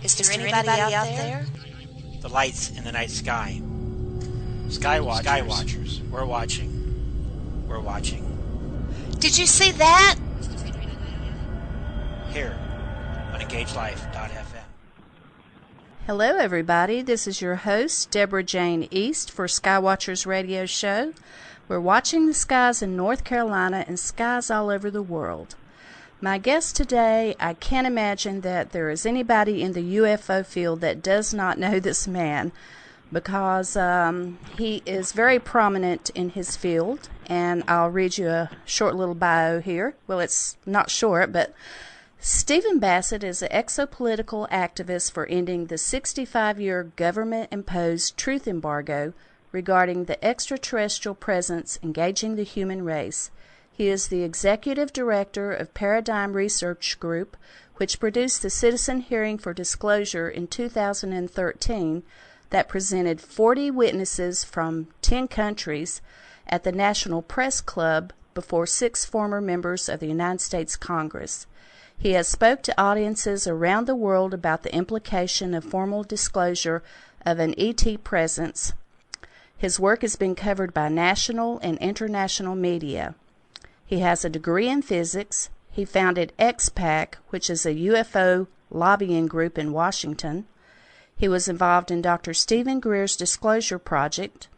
Is there anybody out there? The lights in the night sky. Sky Watchers. We're watching. We're watching. Did you see that? Here on EngageLife.fm. Hello, everybody. This is your host, Deborah Jane East, for Skywatchers Radio Show. We're watching the skies in North Carolina and skies all over the world. My guest today, I can't imagine that there is anybody in the UFO field that does not know this man, because he is very prominent in his field, and I'll read you a short little bio here. Well, it's not short, but Steven Bassett is an exopolitical activist for ending the 65-year government-imposed truth embargo regarding the extraterrestrial presence engaging the human race. He is the executive director of Paradigm Research Group, which produced the Citizen Hearing for Disclosure in 2013 that presented 40 witnesses from 10 countries at the National Press Club before 6 former members of the United States Congress. He has spoke to audiences around the world about the implication of formal disclosure of an ET presence. His work has been covered by national and international media. He has a degree in physics. He founded XPAC, which is a UFO lobbying group in Washington. He was involved in Dr. Stephen Greer's Disclosure Project.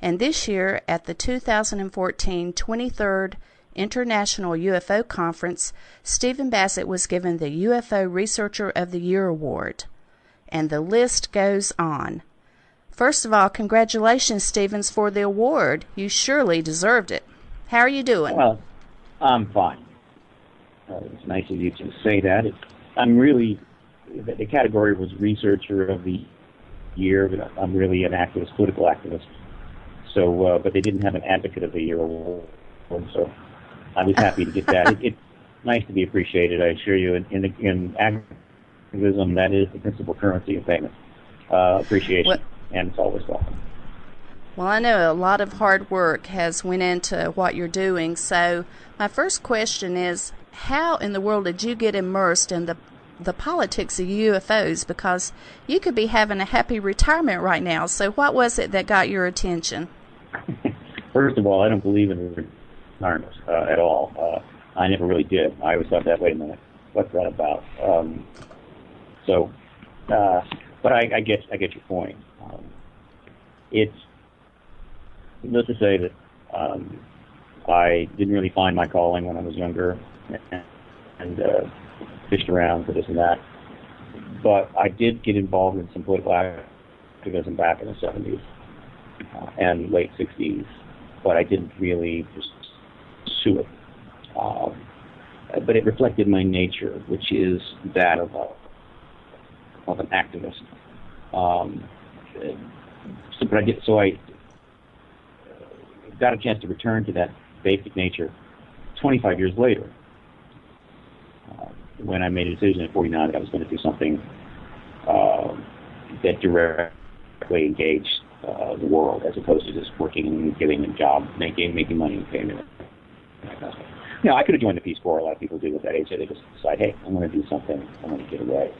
And this year, at the 2014 23rd International UFO Conference, Steven Bassett was given the UFO Researcher of the Year award. And the list goes on. First of all, congratulations, Stevens, for the award. You surely deserved it. How are you doing? Well, I'm fine. It's nice of you to say that. I'm really, the category was Researcher of the Year, but I'm really an activist, political activist. So, but they didn't have an Advocate of the Year award, so I was happy to get that. It's nice to be appreciated, I assure you. In activism, that is the principal currency of payment, appreciation, and it's always welcome. Well, I know a lot of hard work has went into what you're doing, so my first question is, how in the world did you get immersed in the politics of UFOs? Because you could be having a happy retirement right now, so what was it that got your attention? First of all, I don't believe in retirement at all. I never really did. I always thought that, wait a minute, what's that about? But I get your point. It's let's just say that I didn't really find my calling when I was younger and fished around for this and that. But I did get involved in some political activism back in the 70s and late 60s, but I didn't really pursue it. But it reflected my nature, which is that of an activist. So I got a chance to return to that basic nature 25 years later, when I made a decision at 49 that I was going to do something that directly engaged the world, as opposed to just working and getting a job, making money and paying it. You know, I could have joined the Peace Corps. A lot of people do at that age. They just decide, hey, I'm going to do something. I'm going to get away.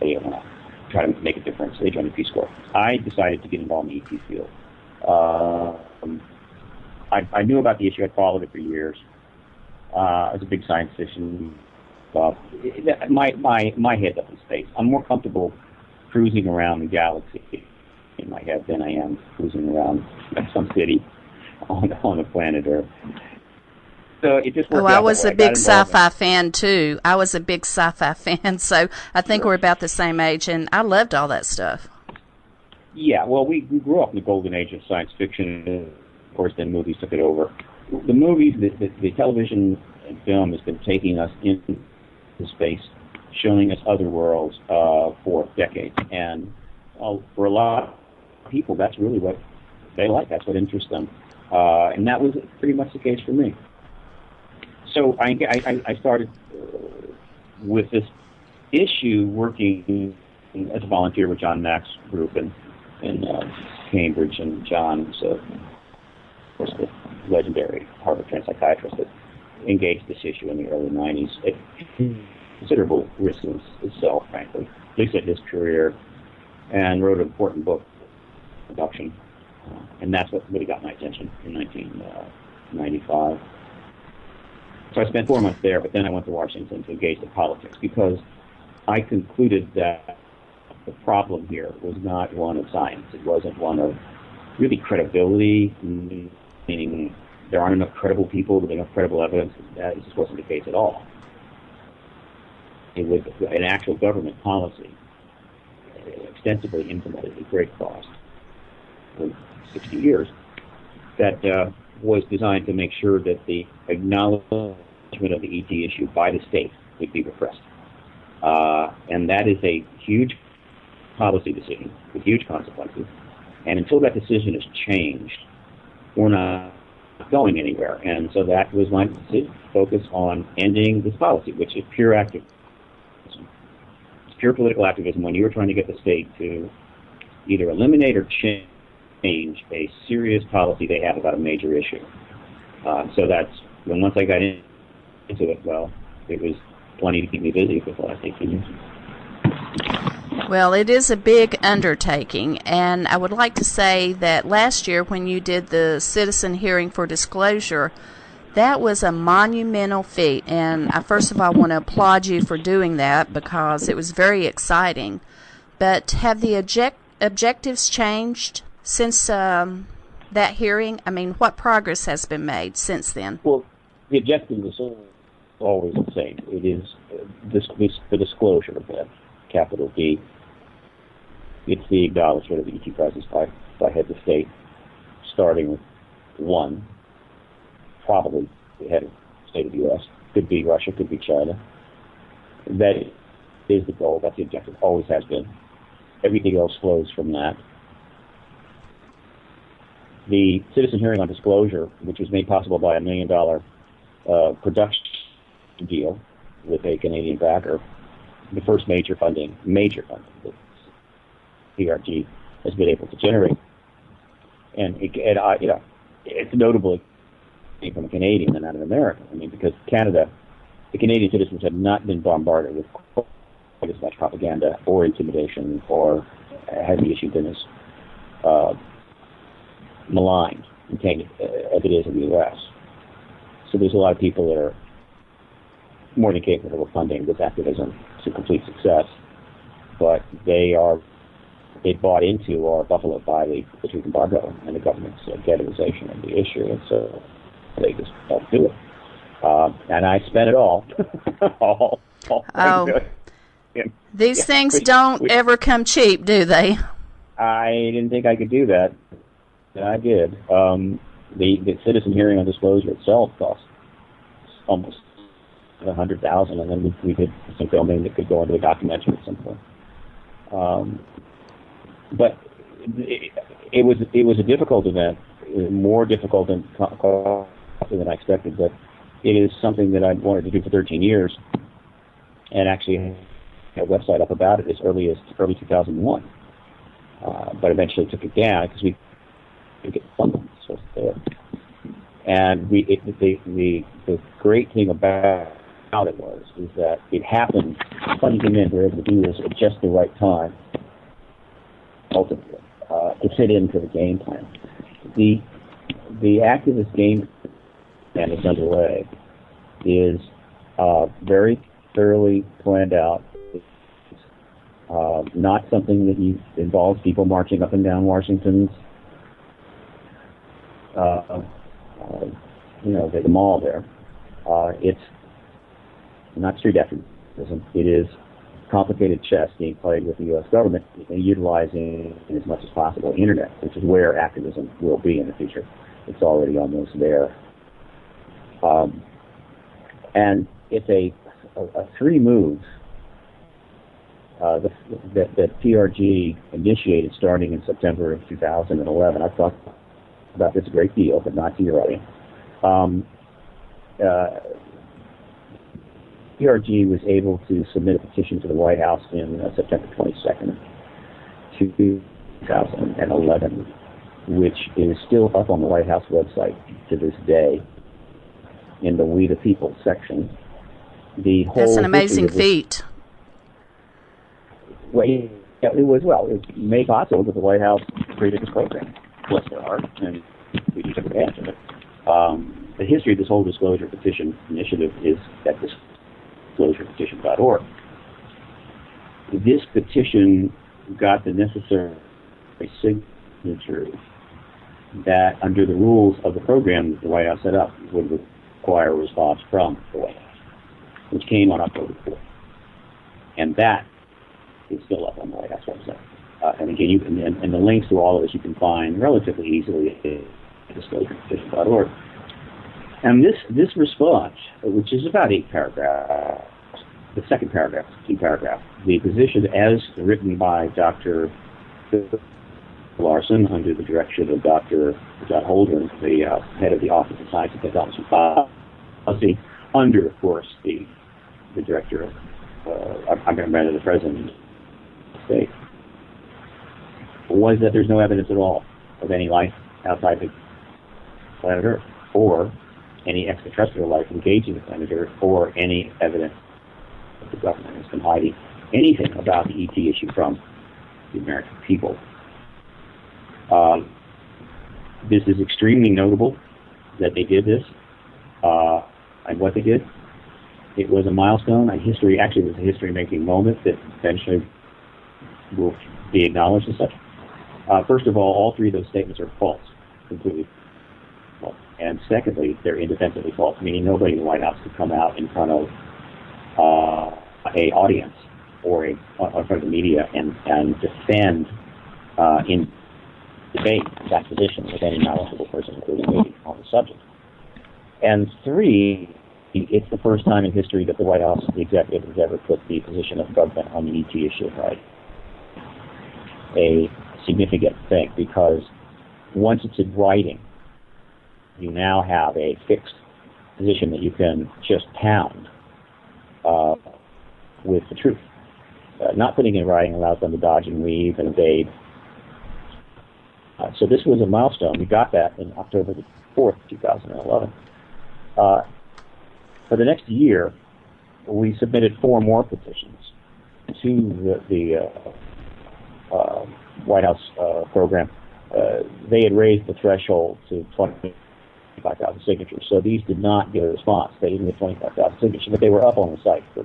Hey, I'm going to try to make a difference. They joined the Peace Corps. I decided to get involved in the ET field. I knew about the issue. I followed it for years. I was a big science fiction buff. My head's up in space. I'm more comfortable cruising around the galaxy in my head than I am cruising around some city on the planet Earth. So it just worked out. I was a big sci-fi fan too. I was a big sci-fi fan, so I think we're about the same age, and I loved all that stuff. Yeah, well, we grew up in the golden age of science fiction. Of course, then movies took it over. The movies, the television and film has been taking us into space, showing us other worlds for decades. And for a lot of people, that's really what they like. That's what interests them. And that was pretty much the case for me. So I started with this issue working as a volunteer with John Mack's group in Cambridge, and John was, of course, the legendary Harvard trained psychiatrist that engaged this issue in the early 90s at considerable risk itself, frankly. least at his career, and wrote an important book, Production. And that's what really got my attention in 1995. So I spent 4 months there, but then I went to Washington to engage in politics because I concluded that the problem here was not one of science. It wasn't one of really credibility, meaning there aren't enough credible people, there's enough credible evidence. That just wasn't the case at all. It was an actual government policy, extensively implemented at great cost for 60 years, that was designed to make sure that the acknowledgement of the ET issue by the state would be repressed. And that is a huge policy decision with huge consequences. And until that decision is changed, we're not going anywhere. And so that was my decision, focus on ending this policy, which is pure activism. It's pure political activism when you're trying to get the state to either eliminate or change a serious policy they have about a major issue. So that's when once I got into it, well, it was plenty to keep me busy for the last 18 years. Well, it is a big undertaking, and I would like to say that last year when you did the citizen hearing for disclosure, that was a monumental feat, and I first of all want to applaud you for doing that because it was very exciting. But have the objectives changed since that hearing? I mean, what progress has been made since then? Well, the objective is always the same. It is the disclosure of that, capital D. It's the acknowledgement of the ET crisis by heads of state, starting with one, probably the head of state of the U.S. Could be Russia, could be China. That is the goal. That's the objective. Always has been. Everything else flows from that. The citizen hearing on disclosure, which was made possible by $1 million production deal with a Canadian backer, the first major funding that PRG has been able to generate, and it's notably came from a Canadian and not an American. I mean, because Canada, the Canadian citizens have not been bombarded with quite as much propaganda or intimidation, or has the issue been as maligned and tainted as it is in the U.S. So there's a lot of people that are more than capable of funding this activism to complete success, but they bought into or buffaloed by the truth embargo and the government's ghettoization of the issue, and so they just don't do it. And I spent it all. These things don't ever come cheap, do they? I didn't think I could do that, and I did. The citizen hearing on disclosure itself cost almost $100,000, and then we did some filming that could go into a documentary at some point. But it was a difficult event, more difficult than I expected. But it is something that I wanted to do for 13 years, and actually had a website up about it as early 2001. But eventually took it down because we didn't get funding. So and the great thing about it is that it happened. Funding came in, we were able to do this at just the right time. Ultimately, to fit into the game plan. The activist game plan that's underway is very thoroughly planned out. Not something that involves people marching up and down Washington's, the mall there. It's not street activism. It is complicated chess being played with the U.S. government and utilizing as much as possible the internet, which is where activism will be in the future. It's already almost there. And it's a three moves that PRG initiated starting in September of 2011. I've talked about this a great deal, but not to your audience. PRG was able to submit a petition to the White House in September 22nd, 2011, which is still up on the White House website to this day in the We the People section. That's an amazing feat. Well, it was made possible that the White House created this program. Bless their heart, and we took advantage of it. The history of this whole disclosure petition initiative is at disclosurepetition.org. This petition got the necessary signatures that, under the rules of the program that the White House set up, would require a response from the White House, which came on October 4th. And that is still up on the White House website. And again, and the links to all of this you can find relatively easily at disclosurepetition.org. And this response, which is about 8 paragraphs, the second paragraph, key paragraph, the position as written by Dr. Larson under the direction of Dr. John Holdren, the head of the Office of Science and Technology Policy, under, of course, the director of, the president of the state, was that there's no evidence at all of any life outside the planet Earth, or any extraterrestrial life engaging the planet Earth, or any evidence that the government has been hiding anything about the ET issue from the American people. This is extremely notable that they did this, and what they did. It was a milestone, it was a history-making moment that eventually will be acknowledged as such. First of all 3 of those statements are false, completely false. And secondly, they're indefensibly false, meaning nobody in the White House could come out in front of a audience or in front of the media and defend in debate that position with any knowledgeable person, including me, on the subject. And 3, it's the first time in history that the White House, the executive, has ever put the position of government on the ET issue, right? A significant thing, because once it's in writing, you now have a fixed position that you can just pound with the truth. Not putting it in writing allows them to dodge and weave and evade. So this was a milestone. We got that in October 4th, 2011. For the next year, we submitted 4 more petitions to the White House program. They had raised the threshold to 25,000 signatures, so these did not get a response. They didn't get 25,000 signatures, but they were up on the site for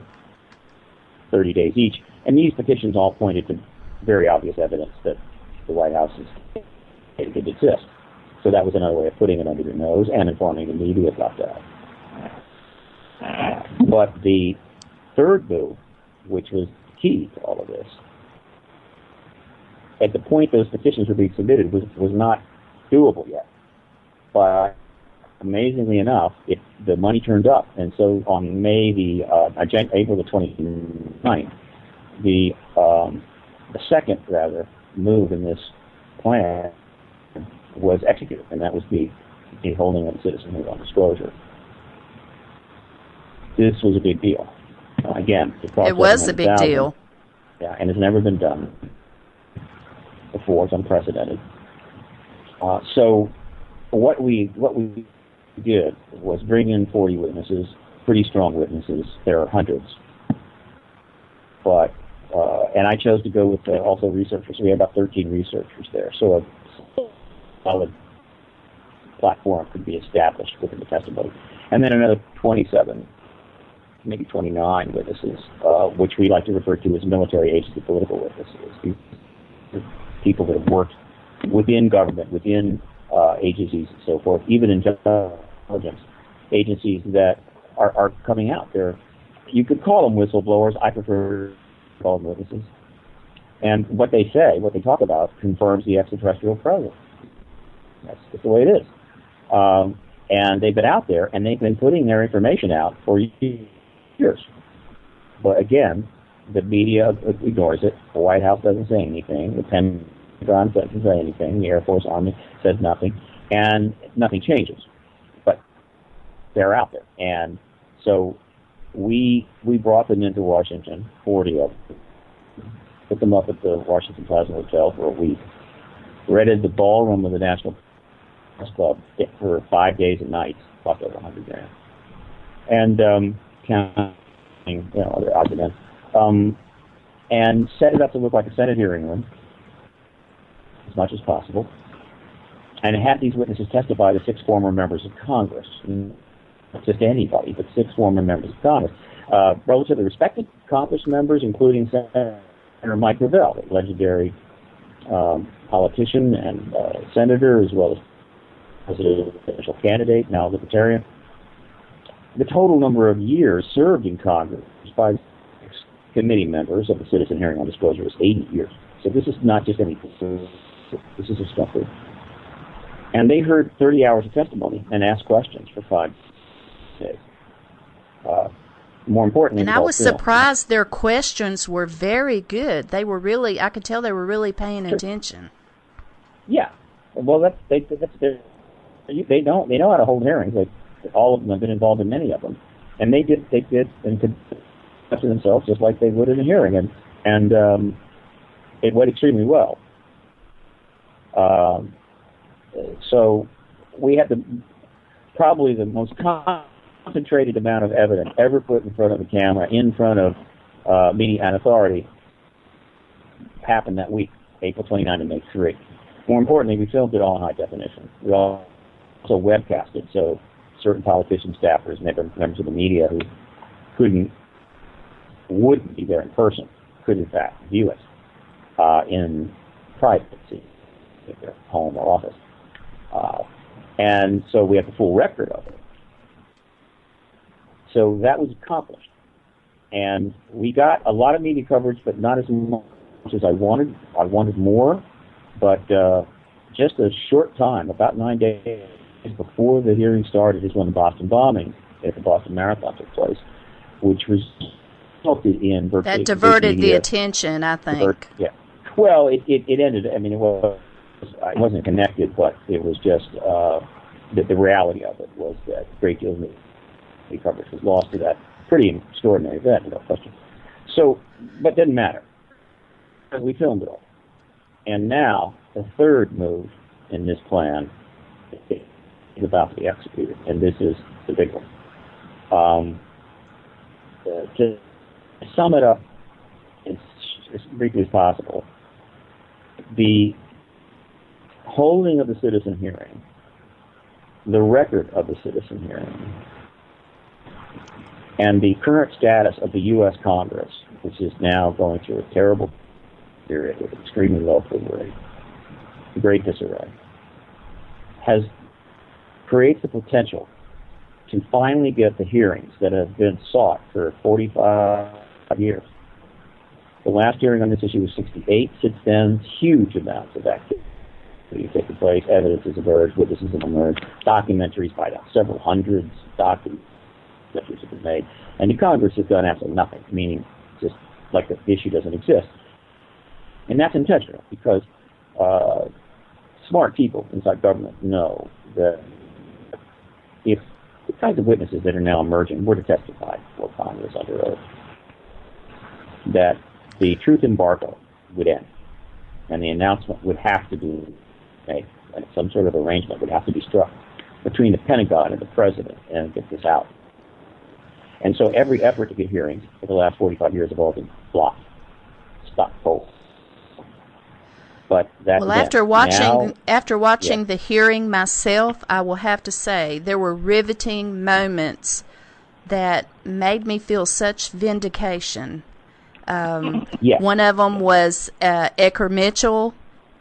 30 days each. And these petitions all pointed to very obvious evidence that the White House did exist. So that was another way of putting it under their nose and informing the media about that. But the third move, which was key to all of this, at the point those petitions were being submitted, was not doable yet. But amazingly enough, the money turned up, and so on April the 29th, the second move in this plan was executed, and that was the holding of citizenhood on disclosure. This was a big deal. Again, it was a big deal. Yeah, and it's never been done before. It's unprecedented. So what we did was bring in 40 witnesses, pretty strong witnesses. There are hundreds, but and I chose to go with also researchers. We had about 13 researchers there, so a solid platform could be established within the testimony, and then another 27. Maybe 29 witnesses, which we like to refer to as military agency political witnesses. These are people that have worked within government, within agencies and so forth, even intelligence agencies that are coming out. You could call them whistleblowers. I prefer to call them witnesses. And what they say, what they talk about, confirms the extraterrestrial presence. That's just the way it is. And they've been out there, and they've been putting their information out for years. But again, the media ignores it. The White House doesn't say anything. The Pentagon doesn't say anything. The Air Force, Army says nothing. And nothing changes. But they're out there. And so we brought them into Washington, 40 of them. Put them up at the Washington Plaza Hotel for a week. Rented the ballroom of the National Press Club for 5 days and nights. Cost over $100,000. And counting, other odds and ends. and set it up to look like a Senate hearing room as much as possible, and had these witnesses testify to 6 former members of Congress. Not just anybody, but 6 former members of Congress. Relatively respected Congress members, including Senator Mike Gravel, the legendary politician and senator, as well as presidential candidate, now libertarian. The total number of years served in Congress by committee members of the Citizen Hearing on Disclosure is 80 years. So this is not just anything. This is a stuff. And they heard 30 hours of testimony and asked questions for 5 days. More importantly, and I was surprised their questions were very good. They were really, I could tell they were really paying attention. Yeah, well, they know how to hold hearings. All of them have been involved in many of them, and they did and could to themselves just like they would in a hearing, and it went extremely well. So we had probably the most concentrated amount of evidence ever put in front of a camera, in front of media and authority, happened that week, April 29 to May 3. More importantly, we filmed it all in high definition. We also webcast it, so certain politicians, staffers, members of the media who wouldn't be there in person could, in fact, view it in privacy, at their home or office. And so we have the full record of it. So that was accomplished. And we got a lot of media coverage, but not as much as I wanted. I wanted more, but just a short time, about 9 days before the hearing started, is when the Boston bombing at the Boston Marathon took place, which resulted in virtually... That diverted the attention, I think. Yeah. Well, it ended, I mean, it wasn't connected, but it was just, the reality of it was that a great deal of media coverage was lost to that pretty extraordinary event, no question. So, but it didn't matter. We filmed it all. And now, the third move in this plan is about to be executed, and this is the big one. To sum it up as briefly as possible, the holding of the citizen hearing, the record of the citizen hearing, and the current status of the U.S. Congress, which is now going through a terrible period with extremely low approval rate, great disarray, creates the potential to finally get the hearings that have been sought for 45 years. The last hearing on this issue was 1968. Since then, huge amounts of activity have taken place. Evidence has emerged, witnesses have emerged, documentaries by several hundreds of documentaries have been made, and the Congress has done absolutely nothing, meaning just like the issue doesn't exist. And that's intentional, because smart people inside government know that if the kinds of witnesses that are now emerging were to testify before Congress under oath, that the truth embargo would end, and the announcement would have to be made, and some sort of arrangement would have to be struck between the Pentagon and the President and get this out. And so every effort to get hearings for the last 45 years have all been blocked, stopped cold. But that's after watching the hearing myself, I will have to say there were riveting moments that made me feel such vindication. One of them was Edgar Mitchell,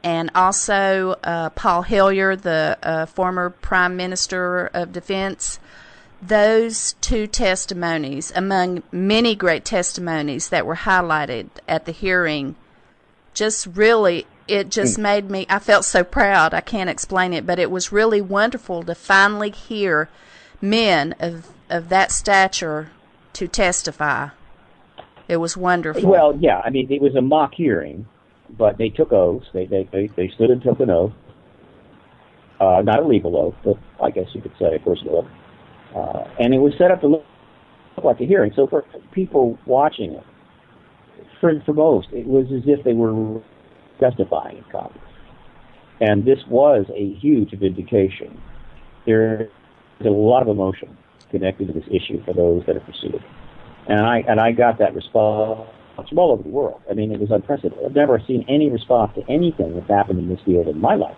and also Paul Hellyer, the former Prime Minister of Defense. Those two testimonies, among many great testimonies that were highlighted at the hearing, just really, it just made me, I felt so proud, I can't explain it, but it was really wonderful to finally hear men of that stature to testify. It was wonderful. Well, yeah, I mean, it was a mock hearing, but they took oaths. They stood and took an oath. Not a legal oath, but I guess you could say a personal oath. And it was set up to look like a hearing. So for people watching it, for most, it was as if they were testifying in Congress. And this was a huge vindication. There's a lot of emotion connected to this issue for those that have pursued it. And I got that response from all over the world. I mean, it was unprecedented. I've never seen any response to anything that's happened in this field in my life.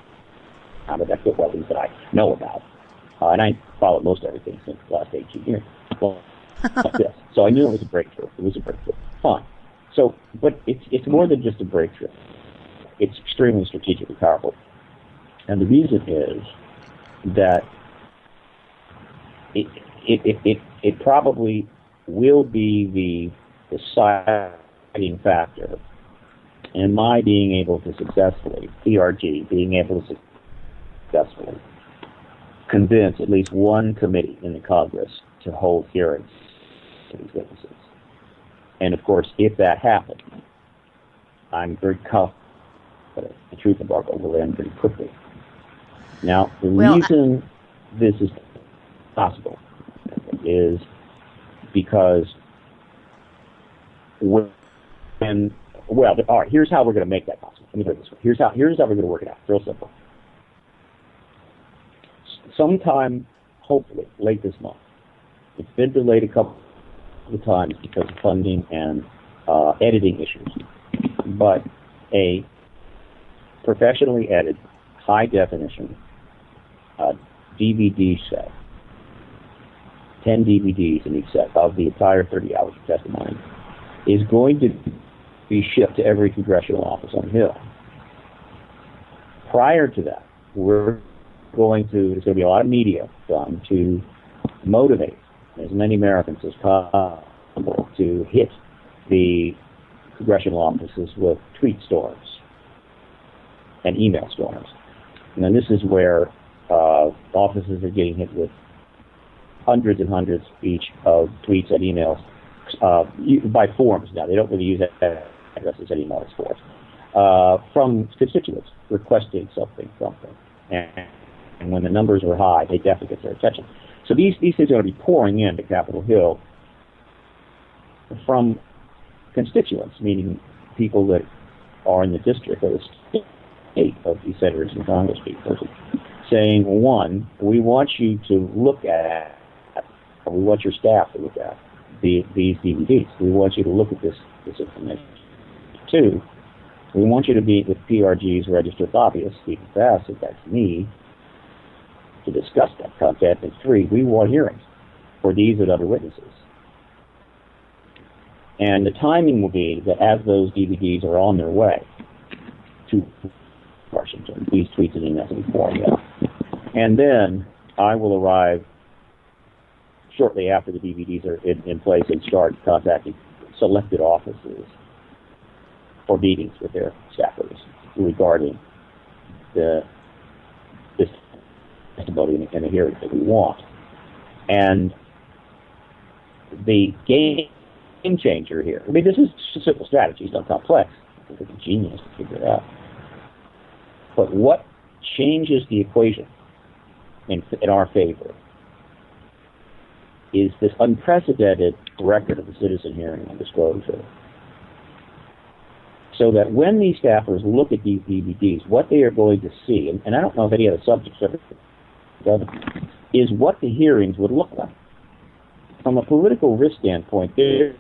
But that's well, things that I know about. And I followed most everything since the last 18 years. Well, like this. So I knew it was a breakthrough. It was a breakthrough. Fine. So, but it's more than just a breakthrough. It's extremely strategically powerful. And the reason is that it probably will be the deciding factor in my being able to successfully, PRG, being able to successfully convince at least one committee in the Congress to hold hearings for these witnesses. And of course, if that happens, I'm very confident the truth embargo will end pretty quickly. Now, the reason this is possible is because all right, here's how we're going to make that possible. Let me put it this way. Here's how we're going to work it out. Real simple. Sometime, hopefully, late this month. It's been delayed a couple of times because of funding and editing issues. But a professionally edited, high-definition DVD set, 10 DVDs in each set of the entire 30 hours of testimony, is going to be shipped to every congressional office on the Hill. Prior to that, there's going to be a lot of media done to motivate as many Americans as possible to hit the congressional offices with tweet storms and email storms. And then this is where offices are getting hit with hundreds and hundreds each of tweets and emails by forms now. They don't really use addresses anymore as forms. From constituents requesting something from them. And when the numbers are high, they definitely get their attention. So these things are going to be pouring into Capitol Hill from constituents, meaning people that are in the district or the state of these senators and congresspeople, saying, one, we want you to look at, or we want your staff to look at these DVDs. We want you to look at this information. Two, we want you to meet with PRG's registered lobbyist, Steven Bassett, that's me, to discuss that content. And three, we want hearings for these and other witnesses. And the timing will be that as those DVDs are on their way to Washington, these tweets and emails will be pouring out. And then I will arrive shortly after the DVDs are in place and start contacting selected offices for meetings with their staffers regarding this testimony and the hearings that we want. And the game changer here, I mean, this is just a simple strategy, it's not complex. It's a genius to figure it out. But what changes the equation in our favor is this unprecedented record of the citizen hearing and disclosure. So that when these staffers look at these DVDs, what they are going to see, and I don't know if any other subjects ever done it, is what the hearings would look like. From a political risk standpoint, their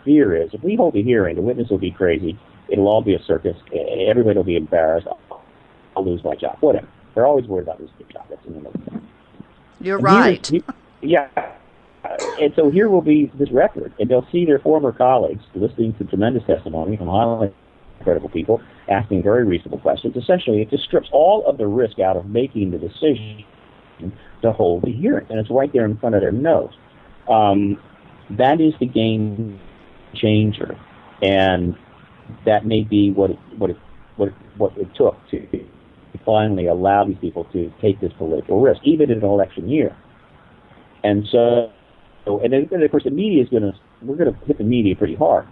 fear is, if we hold a hearing, the witness will be crazy, it'll all be a circus, everybody will be embarrassed, I'll lose my job, whatever. They're always worried about losing their job. That's another thing. You're right. Yeah. And so here will be this record, and they'll see their former colleagues listening to tremendous testimony from highly credible people, asking very reasonable questions. Essentially, it just strips all of the risk out of making the decision to hold the hearing, and it's right there in front of their nose. That is the game changer, and that may be what it took to finally allow these people to take this political risk, even in an election year. And so, and then of course the media we're going to hit the media pretty hard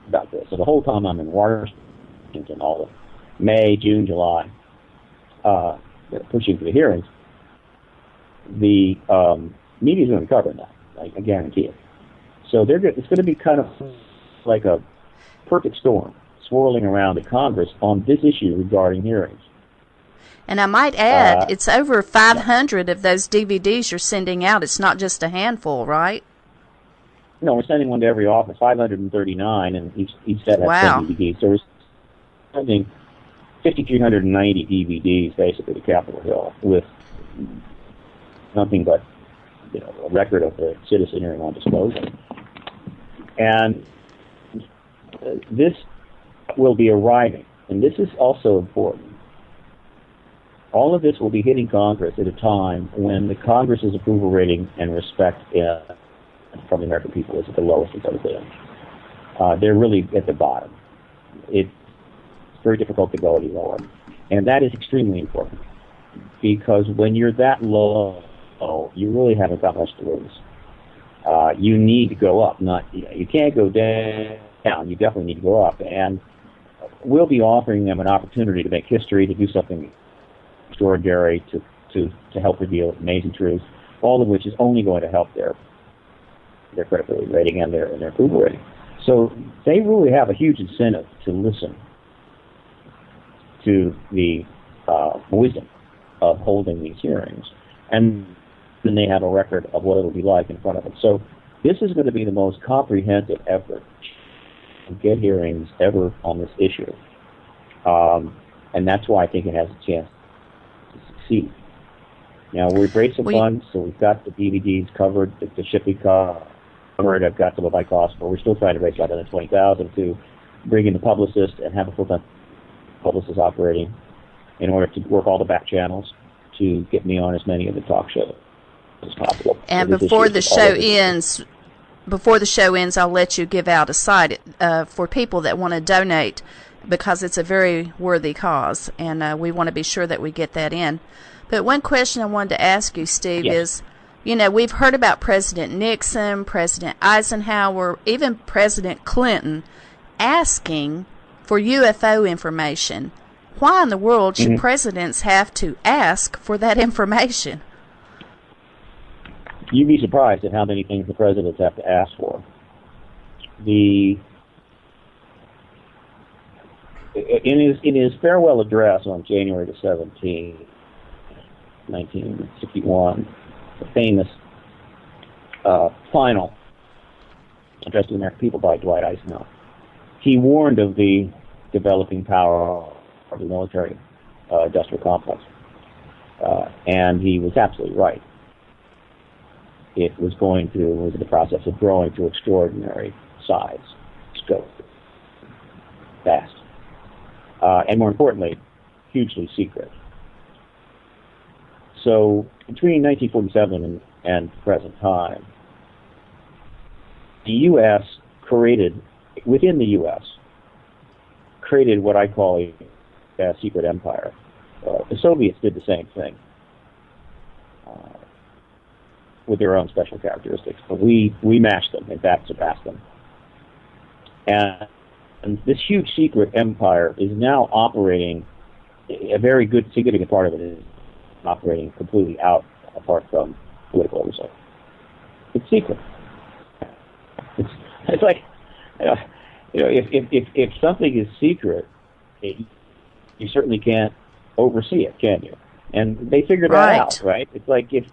about this. So the whole time I'm in Washington, all of May, June, July, pushing for the hearings, the media is going to be covering that. I guarantee it. So it's going to be kind of like a perfect storm swirling around the Congress on this issue regarding hearings. And I might add, it's over 500 of those DVDs you're sending out. It's not just a handful, right? No, we're sending one to every office, 539, and each set has Wow. 10 DVDs. So we're sending 5,390 DVDs basically to Capitol Hill with nothing but a record of the citizenry on disposal. And this will be arriving, and this is also important. All of this will be hitting Congress at a time when the Congress's approval rating and respect from the American people is at the lowest it's ever been. They're really at the bottom. It's very difficult to go any lower. And that is extremely important, because when you're that low, you really haven't got much to lose. You need to go up, you can't go down. You definitely need to go up. And we'll be offering them an opportunity to make history, to do something extraordinary, to help reveal amazing truths, all of which is only going to help their credibility rating and their approval rating. So they really have a huge incentive to listen to the wisdom of holding these hearings, and then they have a record of what it'll be like in front of them. So this is going to be the most comprehensive effort to get hearings ever on this issue, and that's why I think it has a chance to succeed. Now, we've raised some funds, so we've got the DVDs covered, the shipping covered. I've got some of my costs, but we're still trying to raise about another $20,000 to bring in the publicist and have a full-time publicist operating in order to work all the back channels to get me on as many of the talk shows as possible. And before the show ends, I'll let you give out a site for people that want to donate, because it's a very worthy cause, and we want to be sure that we get that in. But one question I wanted to ask you, Steve, is, we've heard about President Nixon, President Eisenhower, even President Clinton asking for UFO information. Why in the world should presidents have to ask for that information? You'd be surprised at how many things the presidents have to ask for. In his farewell address on January the 17th, 1961, the famous final address to the American people by Dwight Eisenhower, he warned of the developing power of the military industrial complex, and he was absolutely right. It was in the process of growing to extraordinary size, scope, vast, and more importantly, hugely secret. So between 1947 and present time, the U.S. within the U.S., created what I call a secret empire. The Soviets did the same thing with their own special characteristics, but we matched them, in fact, surpassed them. And this huge secret empire is now operating, a very good, significant part of it is operating completely apart from political oversight. It's secret. It's like, if something is secret, you certainly can't oversee it, can you? And they figured that out, right? It's like if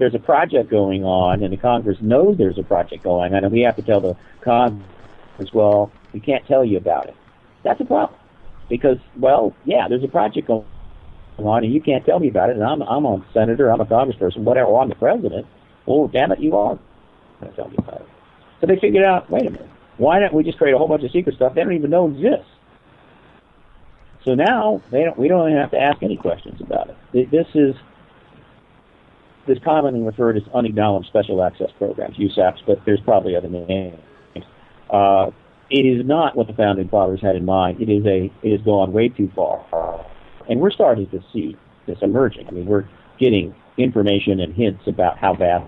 there's a project going on and the Congress knows there's a project going on, and we have to tell the Congress, well, we can't tell you about it. That's a problem, because, well, yeah, there's a project going on and you can't tell me about it, and I'm a senator, I'm a congressperson, whatever, or I'm the president. Well, damn it, you are going to tell me about it. So they figured out, wait a minute, why don't we just create a whole bunch of secret stuff they don't even know exists? So now we don't even have to ask any questions about it. This commonly referred as unacknowledged special access programs, USAPs, but there's probably other names. It is not what the founding fathers had in mind. It has gone way too far, and we're starting to see this emerging. I mean, we're getting information and hints about how vast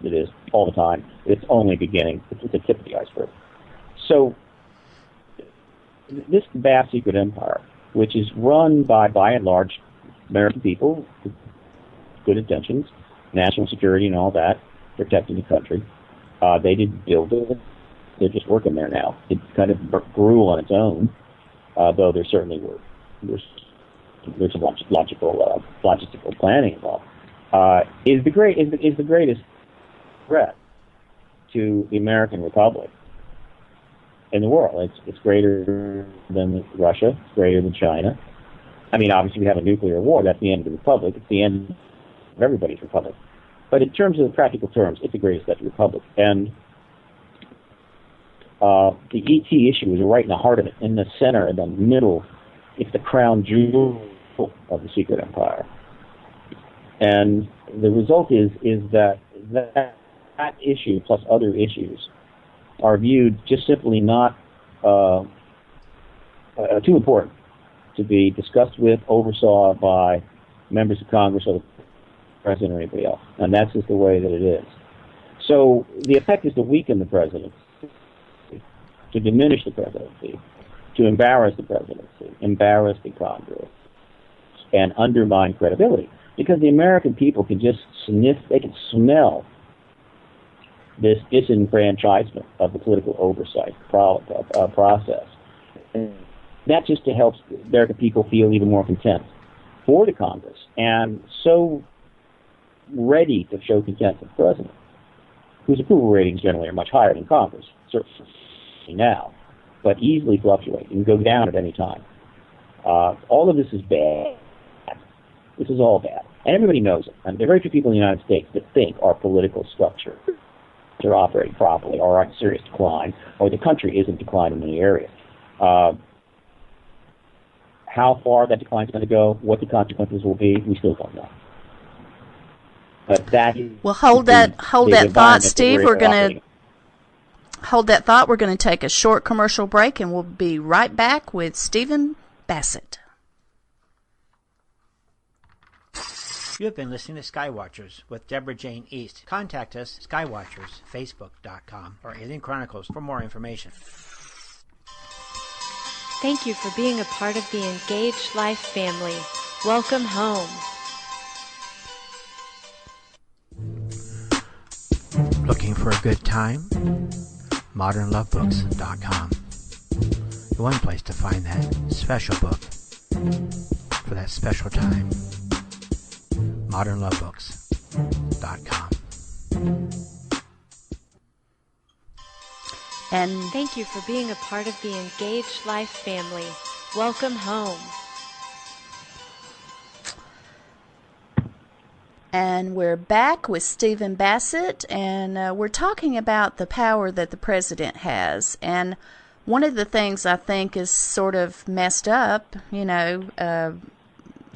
it is all the time. It's only beginning. It's the tip of the iceberg. So this vast secret empire, which is run by and large, American people with good intentions, national security and all that, protecting the country. They didn't build it. They're just working there now. It kind of grew on its own, though there certainly there's some logistical planning involved. Is the greatest threat to the American Republic in the world. It's greater than Russia. It's greater than China. I mean, obviously, we have a nuclear war. That's the end of the republic. It's the end of everybody's republic. But in terms of the practical terms, it's the greatest of the republic. And the ET issue is right in the heart of it, in the center, in the middle. It's the crown jewel of the secret empire. And the result is that issue plus other issues are viewed just simply not too important to be discussed with, oversaw by members of Congress or the president or anybody else. And that's just the way that it is. So the effect is to weaken the presidency, to diminish the presidency, to embarrass the presidency, embarrass the Congress, and undermine credibility. Because the American people can just sniff, they can smell this disenfranchisement of the political oversight process. And that just helps the American people feel even more contempt for the Congress and so ready to show contempt for the president, whose approval ratings generally are much higher than Congress, certainly now, but easily fluctuate and go down at any time. All of this is bad. This is all bad. And everybody knows it. And there are very few people in the United States that think our political structure are operating properly or are in serious decline, or the country is in decline in many areas. How far that decline is going to go, what the consequences will be, we still don't know. But that well, hold that thought, Steve. We're going to hold that thought. We're going to take a short commercial break, and we'll be right back with Steven Bassett. You have been listening to Skywatchers with Deborah Jane East. Contact us, skywatchersfacebook.com or Alien Chronicles for more information. Thank you for being a part of the Engaged Life family. Welcome home. Looking for a good time? ModernLovebooks.com. The one place to find that special book for that special time. ModernLovebooks.com. And thank you for being a part of the Engaged Life family. Welcome home. And we're back with Steven Bassett, and we're talking about the power that the president has. And one of the things I think is sort of messed up,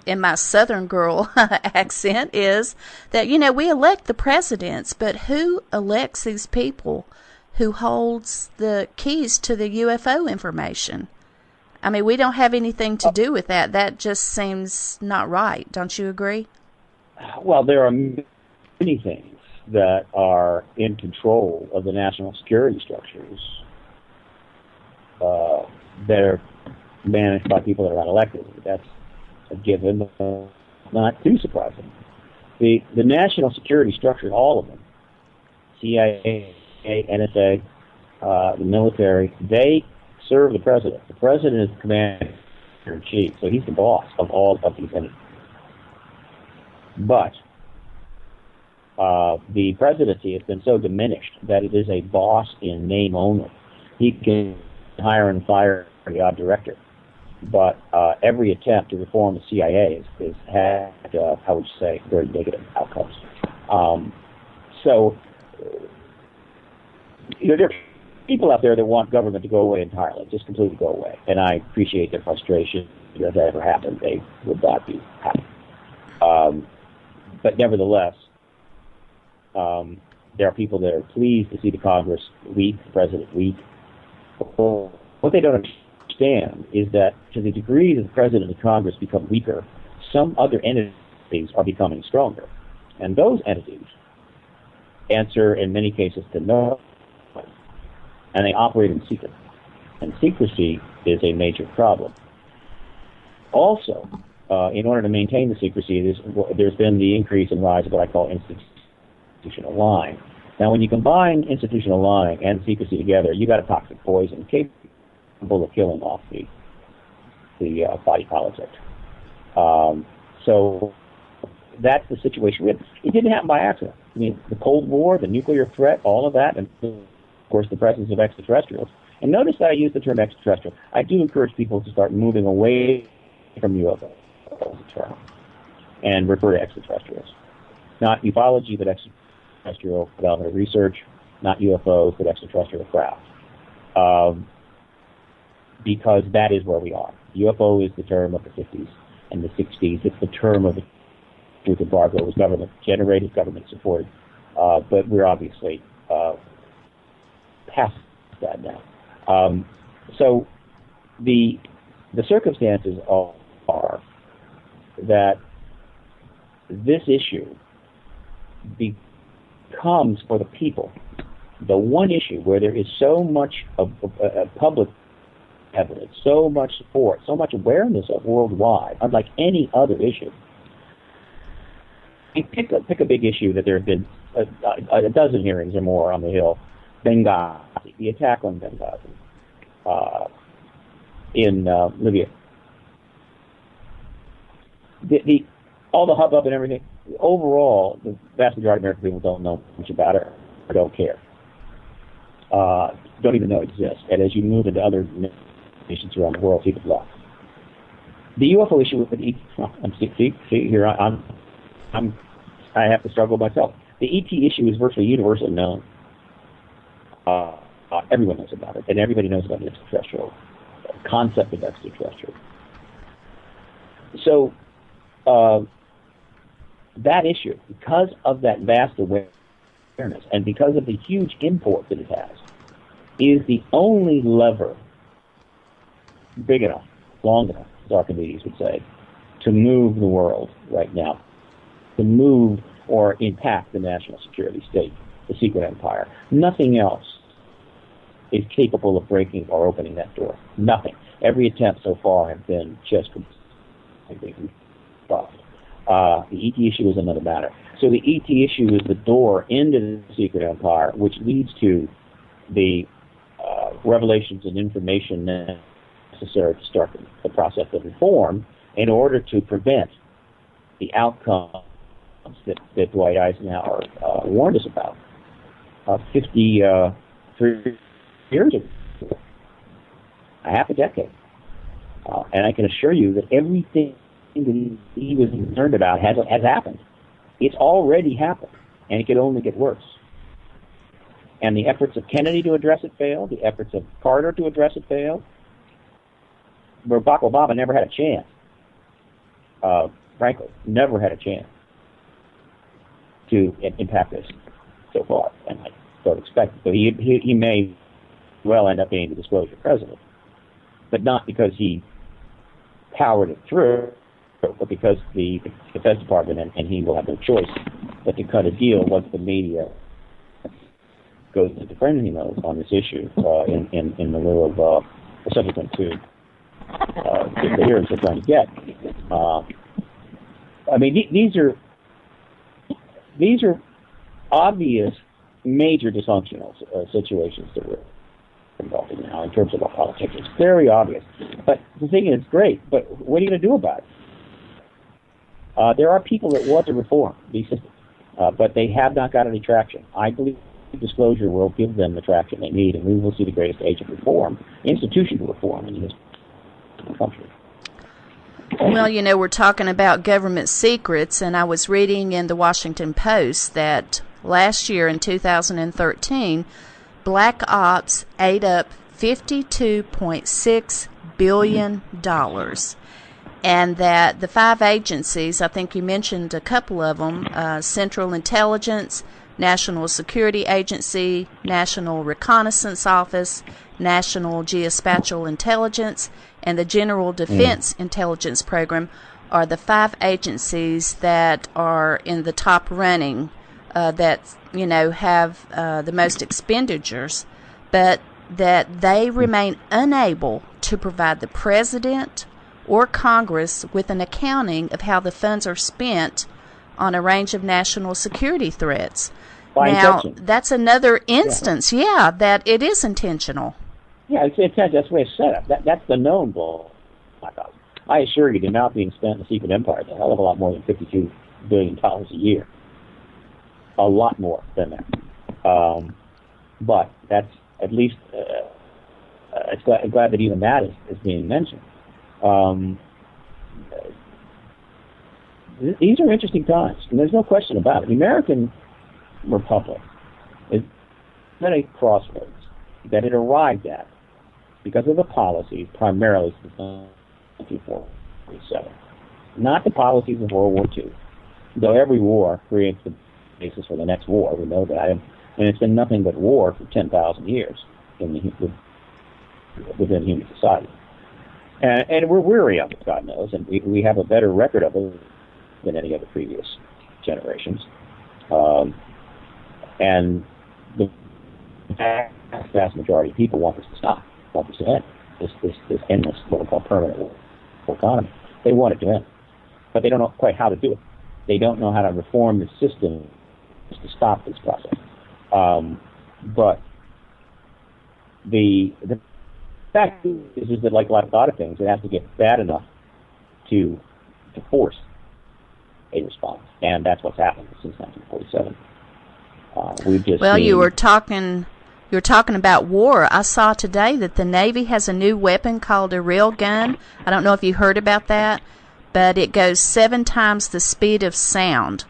in my Southern girl accent, is that, we elect the presidents, but who elects these people who holds the keys to the UFO information? I mean, we don't have anything to do with that. That just seems not right. Don't you agree? Well, there are many things that are in control of the national security structures that are managed by people that are not elected. That's a given, not too surprising. The national security structures, all of them, CIA, NSA, the military, they serve the president. The president is the commander-in-chief, so he's the boss of all of these entities. But the presidency has been so diminished that it is a boss in name only. He can hire and fire the odd director, but every attempt to reform the CIA has had, how would you say, very negative outcomes. There are people out there that want government to go away entirely, just completely go away, and I appreciate their frustration. If that ever happened, they would not be happy. But nevertheless, there are people that are pleased to see the Congress weak, the president weak. What they don't understand is that to the degree that the president and the Congress become weaker, some other entities are becoming stronger. And those entities answer, in many cases, to no one. And they operate in secret. And secrecy is a major problem. Also, in order to maintain the secrecy, there's been the increase and rise of what I call institutional lying. Now, when you combine institutional lying and secrecy together, you got a toxic poison capable of killing off the body politic. So that's the situation we had. It didn't happen by accident. I mean, the Cold War, the nuclear threat, all of that, and of course the presence of extraterrestrials. And notice that I use the term extraterrestrial. I do encourage people to start moving away from UFOs as a term and refer to extraterrestrials. Not ufology, but extraterrestrial development research, not UFOs, but extraterrestrial craft. Because that is where we are. UFO is the term of the 50s and the 60s. It's the term of the truth embargo. It was government-generated, government-supported. But we're obviously past that now. So the circumstances are that this issue becomes, for the people, the one issue where there is so much of public evidence, so much support, so much awareness of worldwide, unlike any other issue. Pick a big issue that there have been a dozen hearings or more on the Hill. Benghazi, the attack on Benghazi in Libya. All the hubbub and everything, overall, the vast majority of American people don't know much about it or don't care. Don't even know it exists. And as you move into other nations around the world, people left. The UFO issue with here I have to struggle myself. The ET issue is virtually universally known. Everyone knows about it, and everybody knows about the extraterrestrial concept of extraterrestrial. So that issue, because of that vast awareness and because of the huge import that it has, is the only lever big enough, long enough, as Archimedes would say, to move the world right now, to move or impact the national security state, the secret empire. Nothing else is capable of breaking or opening that door. Nothing. Every attempt so far has been just completely stopped. The ET issue is another matter. So the ET issue is the door into the secret empire, which leads to the revelations and information necessary to start the process of reform in order to prevent the outcomes that Dwight Eisenhower warned us about 53 years ago, a half a decade. And I can assure you that everything that he was concerned about has happened. It's already happened, and it could only get worse. And the efforts of Kennedy to address it failed. The efforts of Carter to address it failed. Barack Obama never had a chance. Frankly, never had a chance to impact this so far, and I don't expect it. So he may well end up being the disclosure president, but not because he powered it through, but because the Defense Department and he will have no choice but to cut a deal once the media goes into frenzy mode on this issue in the lieu of subsequent to the hearings they're trying to get. I mean, these are obvious, major dysfunctional situations that we're involved in now in terms of our politics. It's very obvious. But the thing is, great, but what are you going to do about it? There are people that want to reform these systems, but they have not got any traction. I believe disclosure will give them the traction they need, and we will see the greatest age of reform, institutional reform in this country. Well, you know, we're talking about government secrets, and I was reading in the Washington Post that last year in 2013, Black Ops ate up $52.6 billion. And that the 5 agencies, I think you mentioned a couple of them, Central Intelligence, National Security Agency, National Reconnaissance Office, National Geospatial Intelligence, and the General Defense Intelligence Program are the 5 agencies that are in the top running that, you know, have the most expenditures, but that they remain unable to provide the President or Congress with an accounting of how the funds are spent on a range of national security threats. Now, that's another instance, that it is intentional. Yeah, it's that's the way it's set up. That's the known bull. I assure you, the amount being spent in the secret empire is a hell of a lot more than $52 billion a year. A lot more than that. But that's at least, I'm glad that even that is being mentioned. These are interesting times, and there's no question about it. The American Republic is at a crossroads that it arrived at because of the policies primarily since 1947. Not the policies of World War II, though every war creates the basis for the next war, we know that, and it's been nothing but war for 10,000 years within human society. And we're weary of it, God knows, and we have a better record of it than any other previous generations. And the vast majority of people want this to stop, want this to end, this endless, what we call permanent economy. They want it to end. But they don't know quite how to do it. They don't know how to reform the system to stop this process. But the fact is that, like a lot of things, it has to get bad enough to force a response, and that's what's happened since 1947. We've just well, seen, you were talking about war. I saw today that the Navy has a new weapon called a rail gun. I don't know if you heard about that, but it goes 7 times the speed of sound,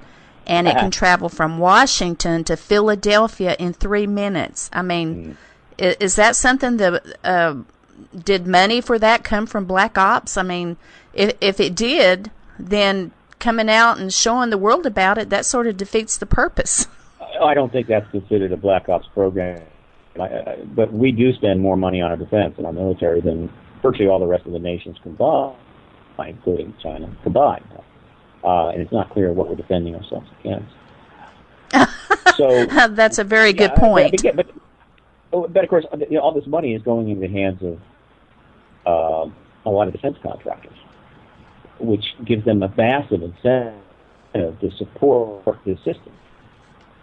and it can travel from Washington to Philadelphia in 3 minutes. I mean, is that something that did money for that come from Black Ops? I mean, if it did, then coming out and showing the world about it, that sort of defeats the purpose. I don't think that's considered a Black Ops program. But we do spend more money on our defense and our military than virtually all the rest of the nations combined, including China combined. And it's not clear what we're defending ourselves against. So that's a very good point. But of course, all this money is going into the hands of a lot of defense contractors, which gives them a massive incentive to support this system.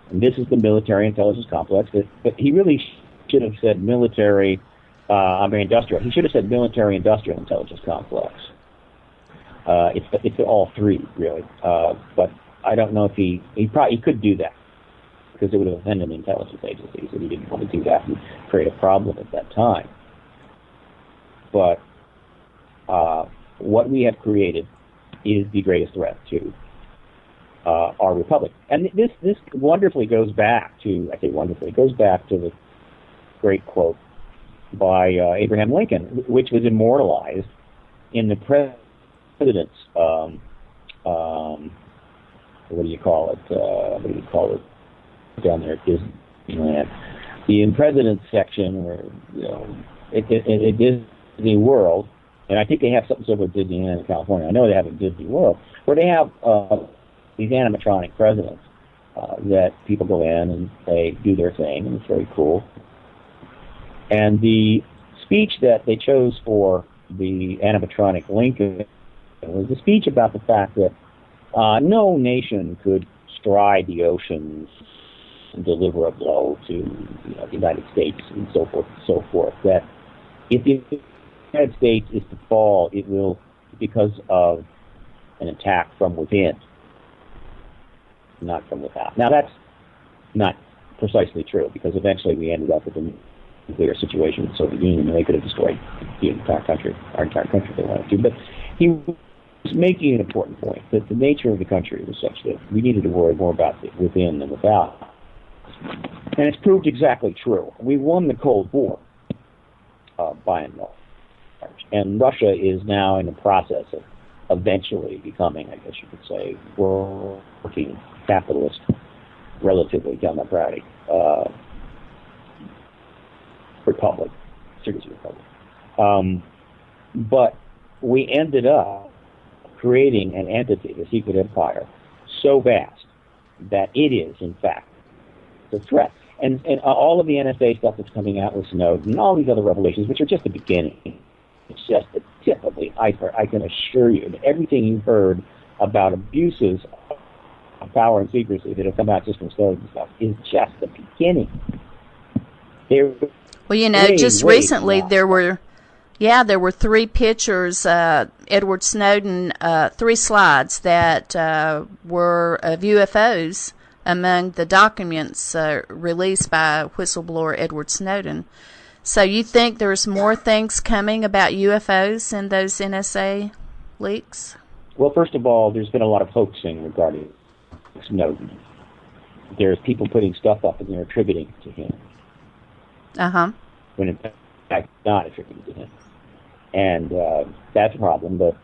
And this is the military intelligence complex. But he really should have said industrial. He should have said military-industrial intelligence complex. It's all three, really. But I don't know if he could do that, because it would have offended the intelligence agencies, and he didn't want to do that and create a problem at that time. But what we have created is the greatest threat to our republic. And this wonderfully goes back to, the great quote by Abraham Lincoln, which was immortalized in the president's, what do you call it down there at Disneyland? The president's section, where, it Disney World, and I think they have something similar with Disneyland in California. I know they have a Disney World, where they have these animatronic presidents that people go in and they do their thing, and it's very cool. And the speech that they chose for the animatronic Lincoln was a speech about the fact that no nation could stride the oceans and deliver a blow to the United States and so forth. That if the United States is to fall, it will because of an attack from within, not from without. Now, that's not precisely true, because eventually we ended up with a nuclear situation with the Soviet Union, and they could have destroyed our entire country if they wanted to. But he was making an important point, that the nature of the country was such that we needed to worry more about the within than without. And it's proved exactly true. We won the Cold War, by and large. And Russia is now in the process of eventually becoming, I guess you could say, working capitalist, relatively democratic republic, serious republic. But we ended up creating an entity, the secret empire, so vast that it is, in fact, the threat. And all of the NSA stuff that's coming out with Snowden and all these other revelations, which are just the beginning, it's just the tip of the iceberg. I can assure you that everything you've heard about abuses of power and secrecy that have come out just from Snowden and stuff is just the beginning. Well, just recently there were Yeah, there were 3 pictures, Edward Snowden, 3 slides that were of UFOs among the documents released by whistleblower Edward Snowden. So you think there's more things coming about UFOs in those NSA leaks? Well, first of all, there's been a lot of hoaxing regarding Snowden. There's people putting stuff up and they're attributing it to him. Uh-huh. When in fact, not attributed to him. And that's a problem. But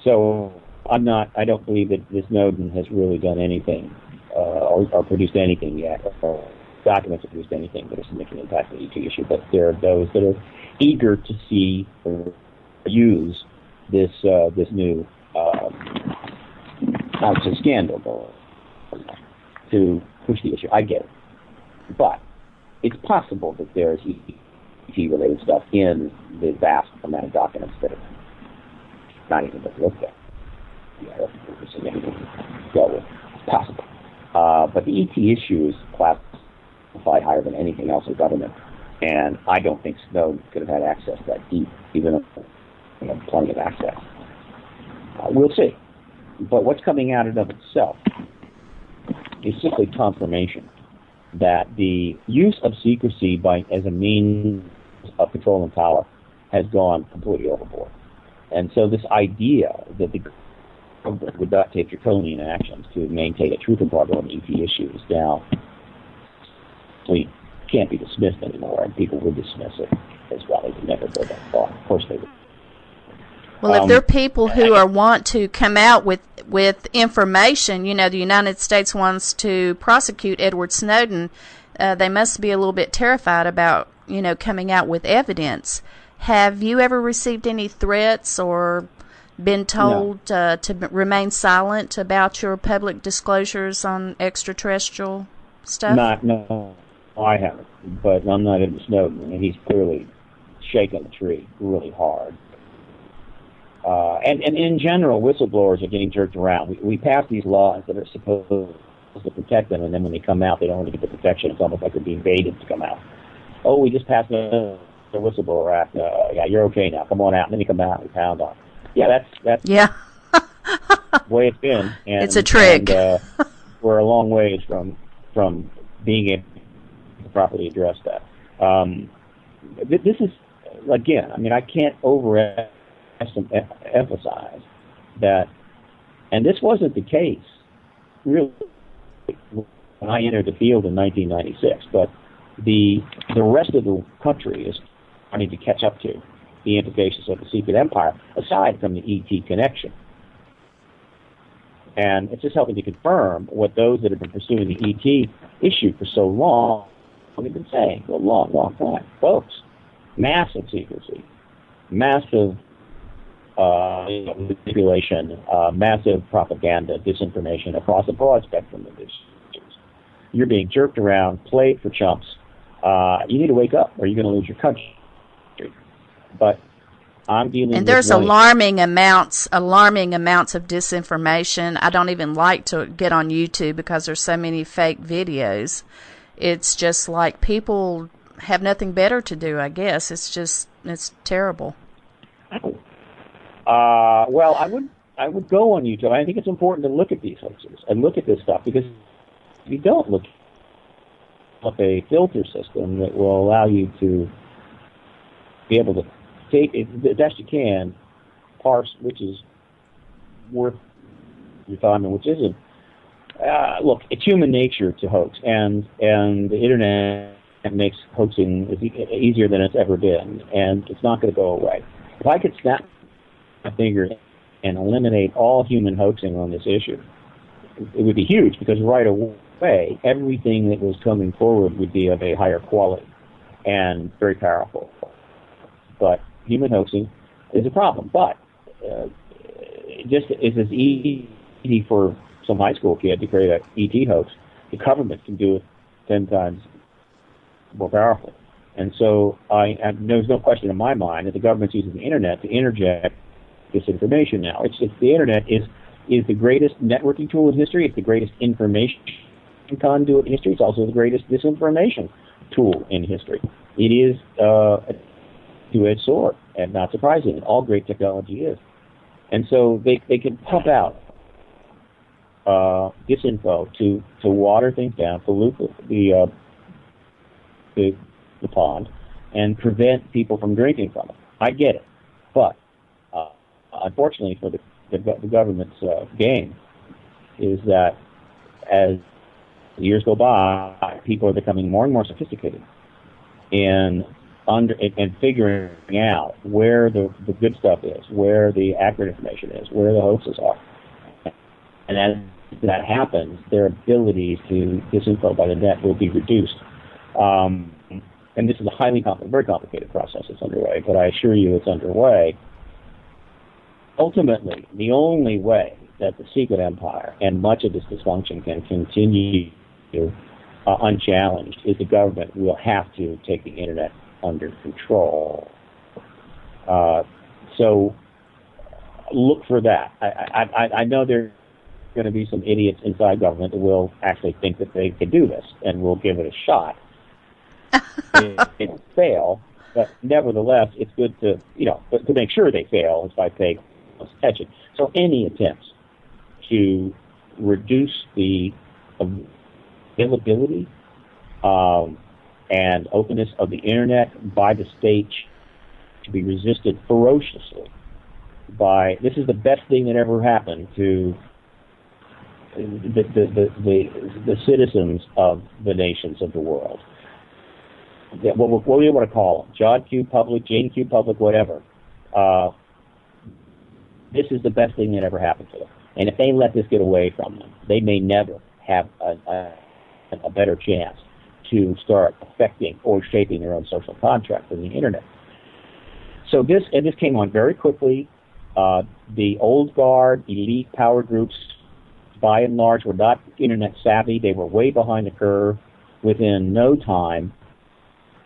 so I don't believe that Snowden has really done anything or produced anything yet, or documents have produced anything that is significant impact on the ET issue. But there are those that are eager to see or use this new scandal to push the issue. I get it, but it's possible that there's ET-related stuff in the vast amount of documents that have not even been looked at. So it's possible. But the ET issue is classified higher than anything else in government, and I don't think Snowden could have had access that deep, even if he had plenty of access. We'll see. But what's coming out of itself is simply confirmation that the use of secrecy as a means of control and power has gone completely overboard. And so this idea that the government would not take draconian actions to maintain a truth embargo on ET issues now can't be dismissed anymore, and people would dismiss it as well. They would never go that far. Of course they would. Well, if there are people who want to come out with information, the United States wants to prosecute Edward Snowden, they must be a little bit terrified about, coming out with evidence. Have you ever received any threats or been told to remain silent about your public disclosures on extraterrestrial stuff? No, I haven't. But I'm not into Snowden, and he's clearly shaking the tree really hard. And in general, whistleblowers are getting jerked around. We pass these laws that are supposed to protect them, and then when they come out, they don't want to get the protection. It's almost like they're being baited to come out. Oh, we just passed the Whistleblower Act. Yeah, you're okay now. Come on out. And then you come out and pound on. Yeah, that's the way it's been. And, it's a trick. And, we're a long ways from being able to properly address that. This is, again, I can't emphasize that, and this wasn't the case really when I entered the field in 1996, but the rest of the country is starting to catch up to the implications of the secret empire, aside from the ET connection. And it's just helping to confirm what those that have been pursuing the ET issue for so long have been saying for a long, long time. Folks, massive secrecy, massive manipulation, massive propaganda, disinformation across a broad spectrum of issues. You're being jerked around, played for chumps. You need to wake up, or you're going to lose your country. But I'm dealing with there's alarming amounts of disinformation. I don't even like to get on YouTube because there's so many fake videos. It's just like people have nothing better to do, I guess. It's terrible. Well, I would go on YouTube. I think it's important to look at these hoaxes and look at this stuff, because if you don't look up a filter system that will allow you to be able to take it the best you can, parse which is worth your time and which isn't. Look, it's human nature to hoax, and the internet makes hoaxing easier than it's ever been, and it's not going to go away. If I could snap my fingers and eliminate all human hoaxing on this issue, it would be huge, because right away, everything that was coming forward would be of a higher quality and very powerful. But human hoaxing is a problem. But just as it's easy for some high school kid to create an ET hoax, the government can do it 10 times more powerfully. And so there's no question in my mind that the government's using the internet to interject this information now. It's the internet is the greatest networking tool in history. It's the greatest information conduit in history. It's also the greatest disinformation tool in history. It is two-edged sword, and not surprisingly, all great technology is. And so they can pump out disinfo to water things down, pollute the pond, and prevent people from drinking from it. I get it, but unfortunately for the government's game is that as years go by, people are becoming more and more sophisticated in figuring out where the good stuff is, where the accurate information is, where the hoaxes are. And as that happens, their ability to disinfo by the net will be reduced. And this is a very complicated process that's underway, but I assure you it's underway. Ultimately, the only way that the secret empire and much of this dysfunction can continue unchallenged is the government will have to take the internet under control. So look for that. I know there are going to be some idiots inside government that will actually think that they can do this and will give it a shot. It will fail, but nevertheless, it's good to, but to make sure they fail is by paying close attention. So any attempts to reduce the availability and openness of the internet by the state to be resisted ferociously this is the best thing that ever happened to the citizens of the nations of the world. What do you want to call them? John Q. Public, Jane Q. Public, whatever. This is the best thing that ever happened to them. And if they let this get away from them, they may never have a better chance to start affecting or shaping their own social contract in the internet. So this came on very quickly. The old guard, elite power groups, by and large, were not internet savvy. They were way behind the curve. Within no time,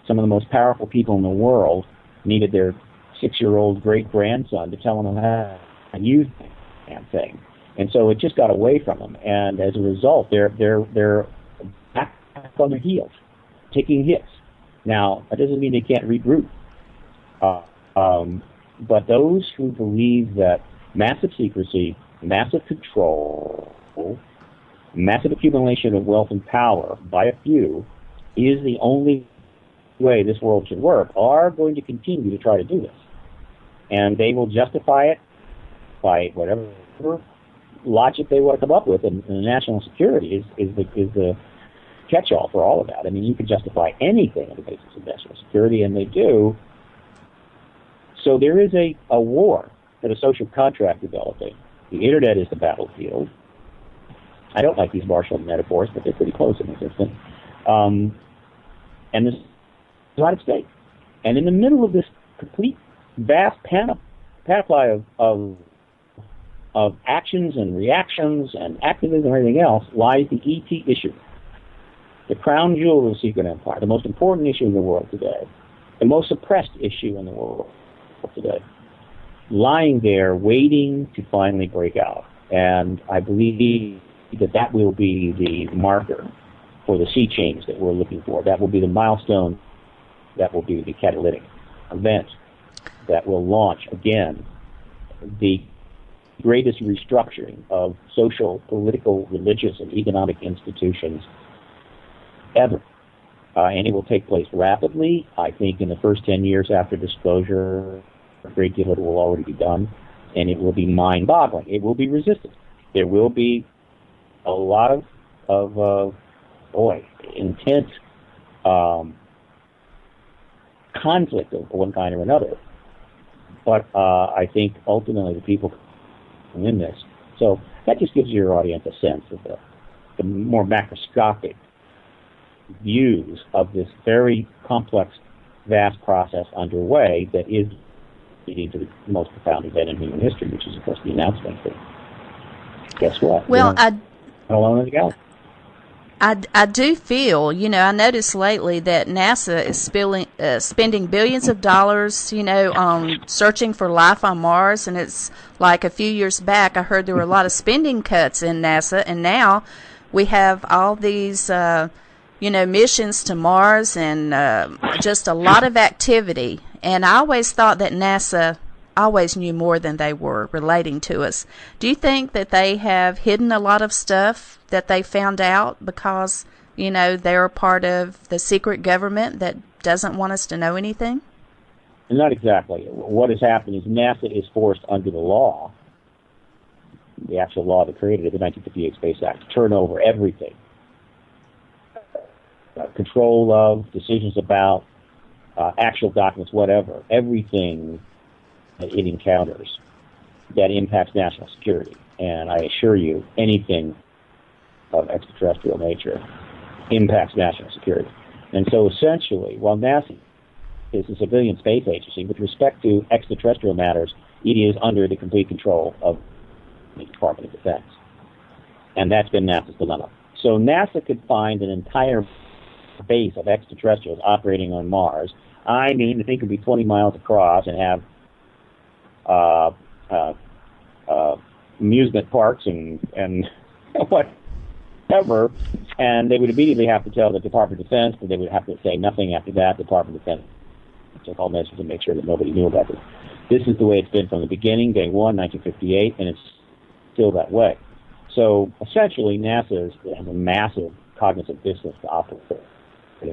some of the most powerful people in the world needed their 6-year-old great-grandson to tell them how to use the damn thing. And so it just got away from them. And as a result, they're back on their heels, taking hits. Now, that doesn't mean they can't regroup. But those who believe that massive secrecy, massive control, massive accumulation of wealth and power by a few is the only way this world should work are going to continue to try to do this. And they will justify it by whatever logic they want to come up with, and national security is the catch-all for all of that. I mean, you can justify anything on the basis of national security, and they do. So there is a war for the social contract developing. The internet is the battlefield. I don't like these martial metaphors, but they're pretty close in existence. And there's a lot at stake. And in the middle of this complete, vast panoply of actions and reactions and activism and everything else lies the ET issue, the crown jewel of the secret empire, the most important issue in the world today, the most suppressed issue in the world today, lying there waiting to finally break out. And I believe that will be the marker for the sea change that we're looking for. That will be the milestone. That will be the catalytic event that will launch, again, the greatest restructuring of social, political, religious, and economic institutions ever. And it will take place rapidly. I think in the first 10 years after disclosure, a great deal of it will already be done, and it will be mind-boggling. It will be resisted. There will be a lot of intense conflict of one kind or another. But I think ultimately the people can win this. So that just gives your audience a sense of the more macroscopic views of this very complex, vast process underway that is leading to the most profound event in human history, which is, of course, the announcement that, guess what? Well, alone in the galaxy. I do feel, I noticed lately that NASA is spending billions of dollars, on searching for life on Mars. And it's like a few years back, I heard there were a lot of spending cuts in NASA. And now we have all these, missions to Mars and just a lot of activity. And I always thought that NASA always knew more than they were relating to us. Do you think that they have hidden a lot of stuff that they found out because, they're a part of the secret government that doesn't want us to know anything? Not exactly. What has happened is NASA is forced under the law, the actual law that created it, the 1958 Space Act, to turn over everything. Control of, decisions about, actual documents, whatever, everything that it encounters that impacts national security. And I assure you, anything of extraterrestrial nature impacts national security. And so essentially, while NASA is a civilian space agency, with respect to extraterrestrial matters, it is under the complete control of the Department of Defense. And that's been NASA's dilemma. So NASA could find an entire base of extraterrestrials operating on Mars. I mean, the thing could be 20 miles across and have amusement parks and whatever, and they would immediately have to tell the Department of Defense, but they would have to say nothing after that. The Department of Defense took all measures to make sure that nobody knew about this. This is the way it's been from the beginning, day one, 1958, and it's still that way. So essentially, NASA has a massive cognitive business to operate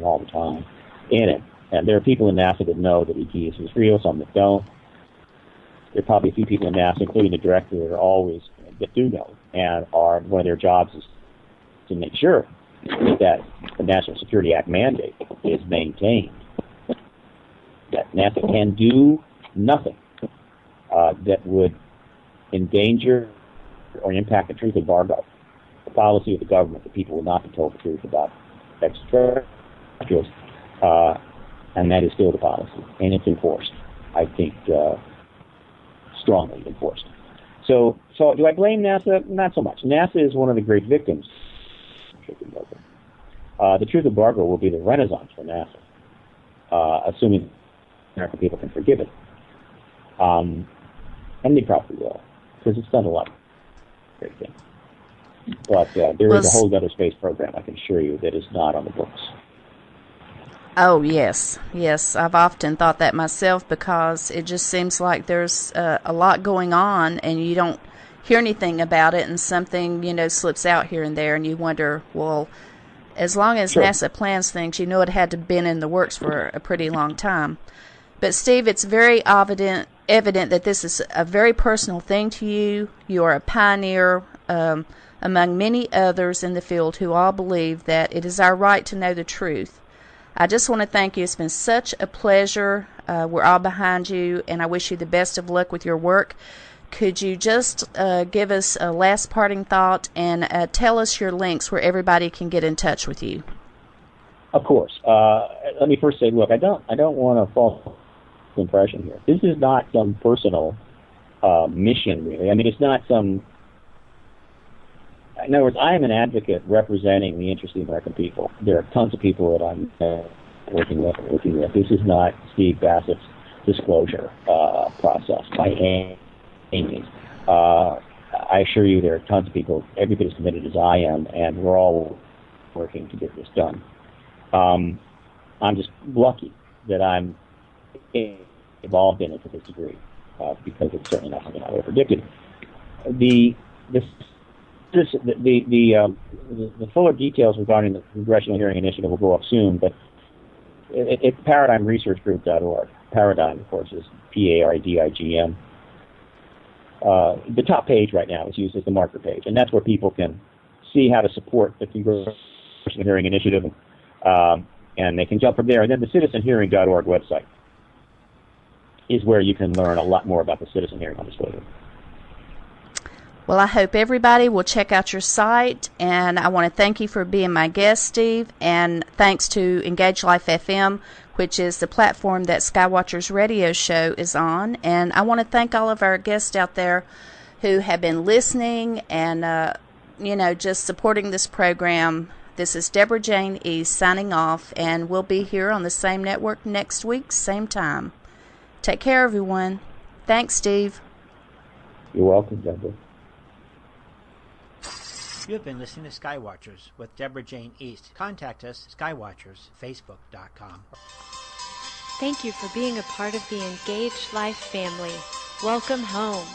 all the time in it. And there are people in NASA that know that ET is real, some that don't. There are probably a few people in NASA, including the director, that do know, and one of their jobs is to make sure that the National Security Act mandate is maintained. That NASA can do nothing that would endanger or impact the truth embargo, the policy of the government that people will not be told the truth about extraterrestrials, and that is still the policy, and it's enforced. I think strongly enforced. So do I blame NASA? Not so much. NASA is one of the great victims. The truth embargo will be the renaissance for NASA, assuming American people can forgive it. And they probably will, because it's done a lot of great things. But there is a whole other space program, I can assure you, that is not on the books. Oh, yes. Yes, I've often thought that myself, because it just seems like there's a lot going on and you don't hear anything about it, and something, slips out here and there, and you wonder, well, as long as Sure. NASA plans things, it had to have been in the works for a pretty long time. But, Steve, it's very evident that this is a very personal thing to you. You are a pioneer among many others in the field who all believe that it is our right to know the truth. I just want to thank you. It's been such a pleasure. We're all behind you, and I wish you the best of luck with your work. Could you just give us a last parting thought and tell us your links where everybody can get in touch with you? Of course. Let me first say, look, I don't want a false impression here. This is not some personal mission, really. I mean, it's not some. In other words, I am an advocate representing the interests of the American people. There are tons of people that I'm working with. This is not Steve Bassett's disclosure process by any means. I assure you there are tons of people, every bit as committed as I am, and we're all working to get this done. I'm just lucky that I'm involved in it to this degree, because it's certainly not something I would have predicted. The fuller details regarding the Congressional Hearing Initiative will go up soon, but it's ParadigmResearchGroup.org. Paradigm, of course, is P-A-R-D-I-G-M. The top page right now is used as the marker page, and that's where people can see how to support the Congressional Hearing Initiative, and they can jump from there. And then the CitizenHearing.org website is where you can learn a lot more about the citizen hearing legislation. Well, I hope everybody will check out your site, and I want to thank you for being my guest, Steve, and thanks to Engage Life FM, which is the platform that Skywatchers Radio Show is on. And I want to thank all of our guests out there who have been listening and, just supporting this program. This is Deborah Jane East signing off, and we'll be here on the same network next week, same time. Take care, everyone. Thanks, Steve. You're welcome, Deborah. You have been listening to Skywatchers with Deborah Jane East. Contact us, skywatchersfacebook.com. Thank you for being a part of the Engaged Life family. Welcome home.